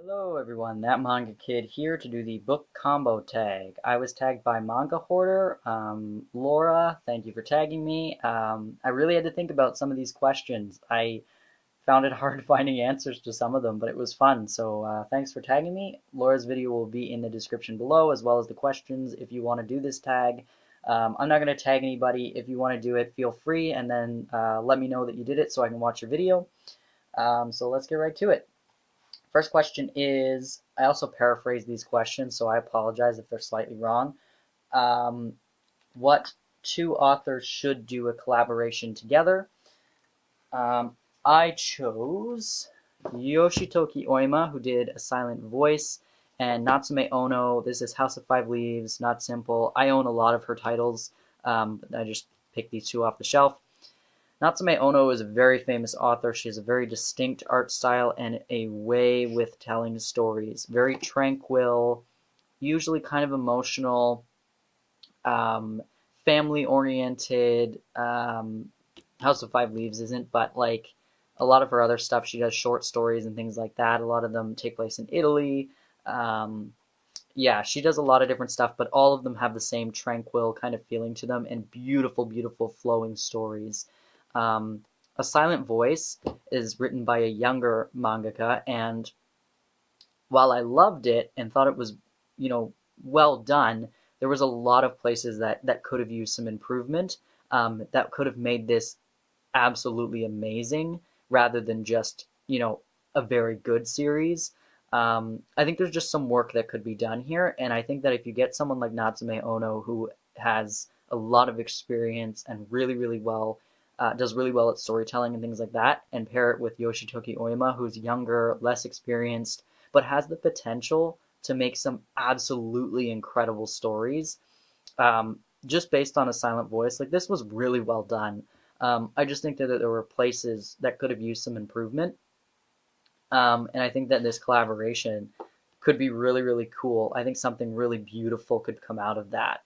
Hello everyone, that manga kid here to do the book combo tag. I was tagged by Manga Hoarder. Laura, thank you for tagging me. I really had to think about some of these questions. I found it hard finding answers to some of them, but it was fun. So thanks for tagging me. Laura's video will be in the description below, as well as the questions if you want to do this tag. I'm not going to tag anybody. If you want to do it, feel free, and then let me know that you did it so I can watch your video. So let's get right to it. First question is, I also paraphrase these questions, so I apologize if they're slightly wrong. Um, what two authors should do a collaboration together? Um, I chose Yoshitoki Oima, who did A Silent Voice, and Natsume Ono. This is House of Five Leaves, Not Simple. I own a lot of her titles, but I just picked these two off the shelf. Natsume Ono is a very famous author. She has a very distinct art style and a way with telling stories. Very tranquil, usually kind of emotional, um, family-oriented. House of Five Leaves isn't, but like a lot of her other stuff, she does short stories and things like that. A lot of them take place in Italy. Um, yeah, she does a lot of different stuff, but all of them have the same tranquil kind of feeling to them and beautiful, beautiful flowing stories. Um, A Silent Voice is written by a younger mangaka, and while I loved it and thought it was, well done, there was a lot of places that could have used some improvement, that could have made this absolutely amazing rather than just, a very good series. I think there's just some work that could be done here, and I think that if you get someone like Natsume Ono who has a lot of experience and really, really well, does really well at storytelling and things like that, and pair it with Yoshitoki Oima, who's younger, less experienced, but has the potential to make some absolutely incredible stories, just based on A Silent Voice, like this was really well done. I just think that there were places that could have used some improvement. And I think that this collaboration could be really, really cool. I think something really beautiful could come out of that.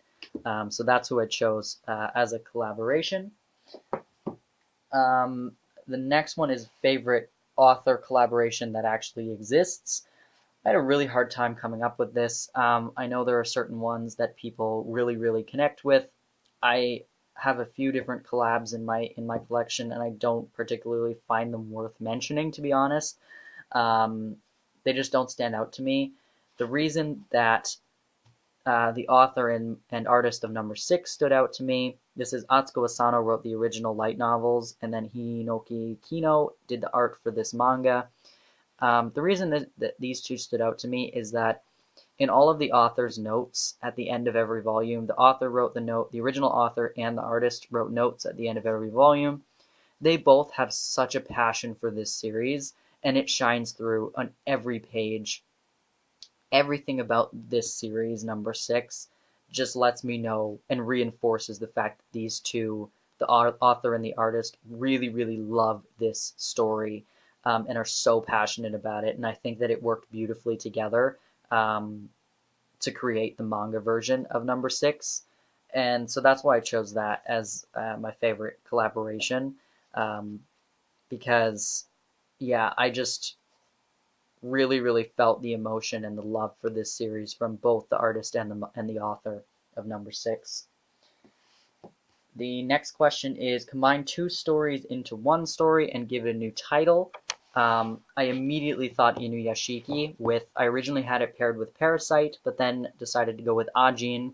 So that's who I chose as a collaboration. Um, the next one is favorite author collaboration that actually exists. I had a really hard time coming up with this. I know there are certain ones that people really, really connect with. I have a few different collabs in my collection, and I don't particularly find them worth mentioning, to be honest. Um, they just don't stand out to me. The reason that the author and artist of number six stood out to me. This is Atsuko Asano wrote the original light novels, and then Hinoki Kino did the art for this manga. The reason that these two stood out to me is that in all of the author's notes at the end of every volume, the author wrote the note, the original author and the artist wrote notes at the end of every volume. They both have such a passion for this series, and it shines through on every page. Everything about this series, number six, just lets me know and reinforces the fact that these two, the author and the artist, really, really love this story, and are so passionate about it. And I think that it worked beautifully together, to create the manga version of number six. And so that's why I chose that as my favorite collaboration, um, because, yeah, I just really, really felt the emotion and the love for this series from both the artist and the author of number six. The next question is combine two stories into one story and give it a new title. I immediately thought Inuyashiki I originally had it paired with Parasite, but then decided to go with Ajin,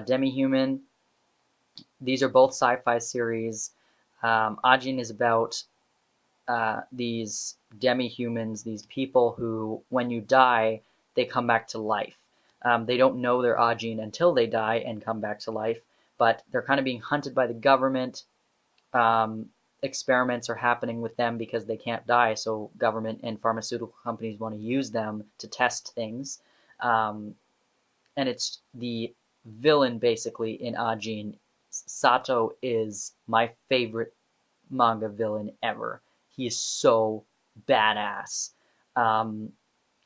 Demi-Human. These are both sci-fi series. Ajin is about these demi-humans, these people who, when you die, they come back to life. They don't know they're Ajin until they die and come back to life, but they're kind of being hunted by the government. Um, Experiments are happening with them because they can't die, so government and pharmaceutical companies want to use them to test things. And it's the villain, basically, in Ajin. Sato is my favorite manga villain ever. He is so badass. Um,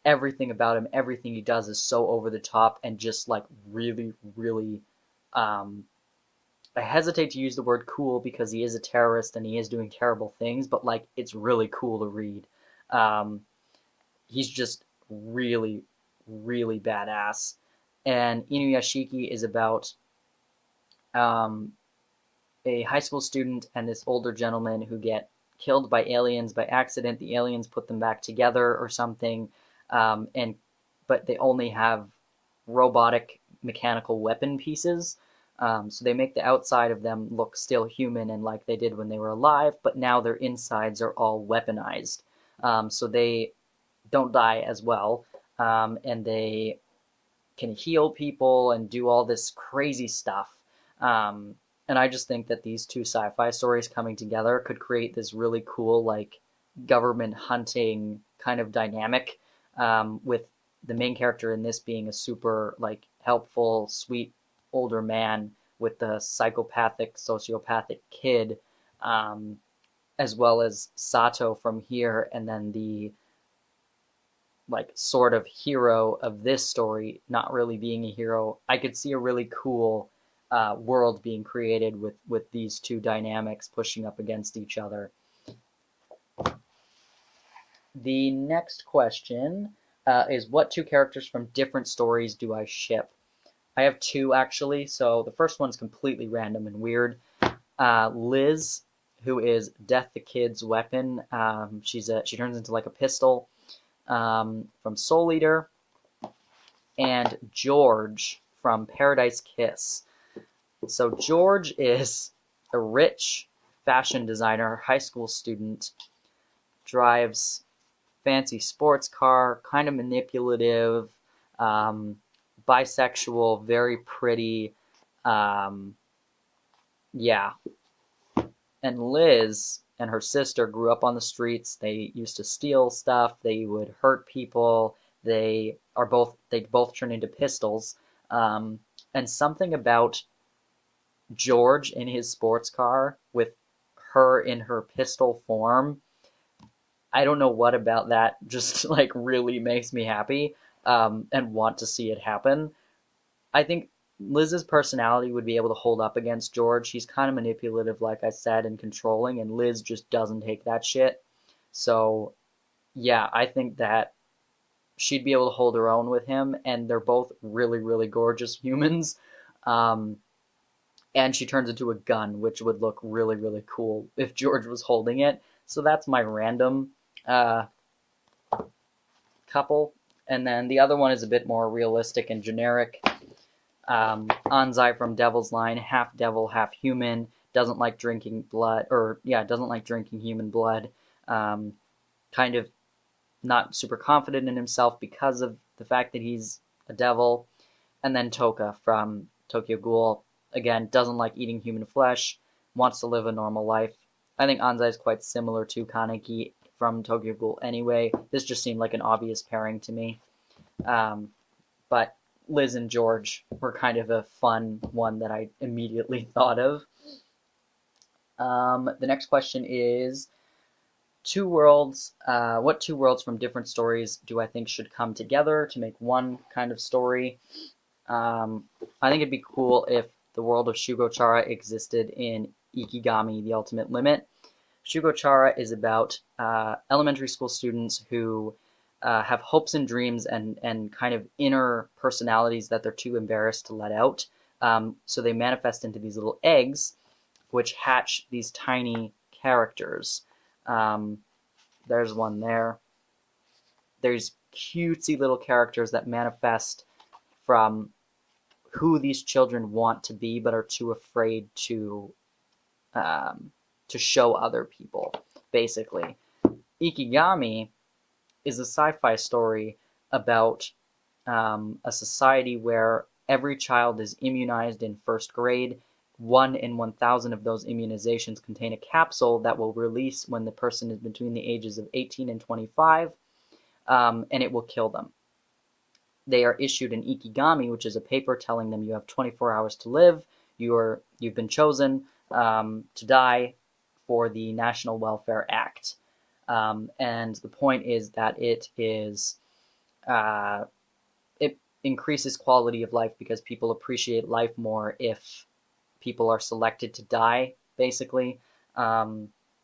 Everything about him, everything he does is so over the top and just like really, really. Um, I hesitate to use the word cool because he is a terrorist and he is doing terrible things, but like it's really cool to read. Um, he's just really, really badass. And Inuyashiki is about um, a high school student and this older gentleman who get killed by aliens by accident. The aliens put them back together or something, and but they only have robotic mechanical weapon pieces. So they make the outside of them look still human and like they did when they were alive, but now their insides are all weaponized. So they don't die as well, and they can heal people and do all this crazy stuff. Um, and I just think that these two sci-fi stories coming together could create this really cool, like, government hunting kind of dynamic, with the main character in this being a super, like, helpful, sweet older man with the psychopathic, sociopathic kid, um, as well as Sato from here, and then the like sort of hero of this story not really being a hero. I could see a really cool world being created with these two dynamics pushing up against each other. The next question is, what two characters from different stories do I ship? I have two actually. So the first one's completely random and weird. Liz, who is Death the Kid's weapon. She turns into like a pistol, from Soul Eater, and George from Paradise Kiss. So George is a rich fashion designer, high school student, drives fancy sports car, kind of manipulative, um, bisexual, very pretty. Um, yeah. And Liz and her sister grew up on the streets. They used to steal stuff. They would hurt people. They both turn into pistols. And something about George in his sports car with her in her pistol form, I don't know what about that just like really makes me happy, and want to see it happen. I think Liz's personality would be able to hold up against George. He's kind of manipulative, like I said, and controlling, and Liz just doesn't take that shit. So, yeah, I think that she'd be able to hold her own with him, and they're both really, really gorgeous humans. Um, and she turns into a gun, which would look really, really cool if George was holding it. So that's my random uh, couple. And then the other one is a bit more realistic and generic. Anzai from Devil's Line, half devil, half human, doesn't like drinking blood, or yeah, doesn't like drinking human blood. Um, kind of not super confident in himself because of the fact that he's a devil. And then Toka from Tokyo Ghoul, again, doesn't like eating human flesh, wants to live a normal life. I think Anzai is quite similar to Kaneki from Tokyo Ghoul anyway. This just seemed like an obvious pairing to me. But Liz and George were kind of a fun one that I immediately thought of. The next question is, two worlds. What two worlds from different stories do I think should come together to make one kind of story? I think it'd be cool if the world of Shugochara existed in Ikigami, The Ultimate Limit. Shugochara is about elementary school students who have hopes and dreams and kind of inner personalities that they're too embarrassed to let out. So they manifest into these little eggs, which hatch these tiny characters. There's one there. There's cutesy little characters that manifest from who these children want to be, but are too afraid to show other people. Basically, Ikigami is a sci-fi story about a society where every child is immunized in first grade. 1 in 1,000 of those immunizations contain a capsule that will release when the person is between the ages of 18 and 25, and it will kill them. They are issued an Ikigami, which is a paper telling them you have 24 hours to live. You've been chosen to die for the National Welfare Act. And the point is that it increases quality of life because people appreciate life more if people are selected to die, basically.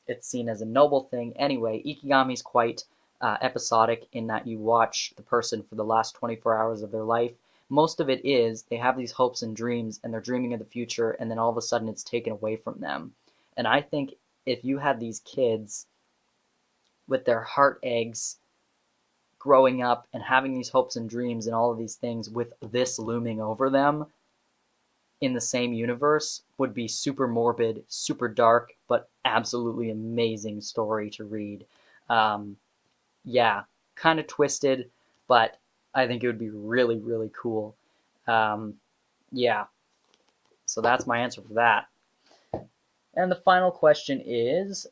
It's seen as a noble thing. Anyway, Ikigami is quite episodic in that you watch the person for the last 24 hours of their life. Most of it is they have these hopes and dreams and they're dreaming of the future, and then all of a sudden it's taken away from them. And I think if you had these kids with their heart eggs growing up and having these hopes and dreams and all of these things with this looming over them in the same universe would be super morbid, super dark, but absolutely amazing story to read. Yeah, kind of twisted, but I think it would be really, really cool. Yeah, so that's my answer for that. And the final question is,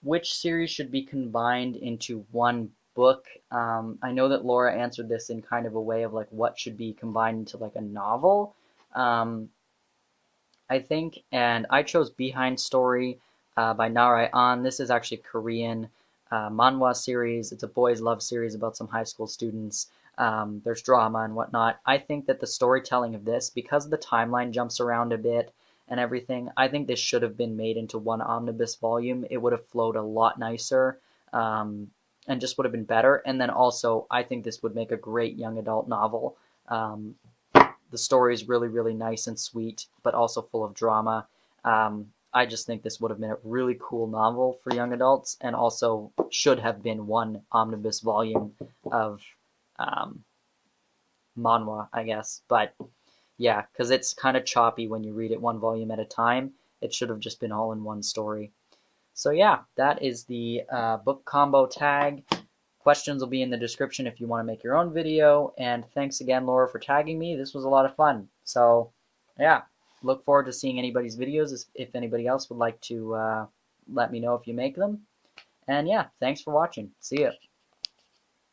which series should be combined into one book? I know that Laura answered this in kind of a way of like what should be combined into like a novel. Um, I think, and I chose Behind Story by Narai An. This is actually a Korean manhwa series. It's a boys' love series about some high school students. There's drama and whatnot. I think that the storytelling of this, because the timeline jumps around a bit and everything, I think this should have been made into one omnibus volume. It would have flowed a lot nicer and just would have been better. And then also, I think this would make a great young adult novel. The story is really, really nice and sweet, but also full of drama. I just think this would have been a really cool novel for young adults, and also should have been one omnibus volume of manhwa, I guess. But yeah, because it's kind of choppy when you read it one volume at a time. It should have just been all in one story. So yeah, that is the book combo tag. Questions will be in the description if you want to make your own video. And thanks again, Laura, for tagging me. This was a lot of fun. So yeah, look forward to seeing anybody's videos if anybody else would like to let me know if you make them. And yeah, thanks for watching. See ya.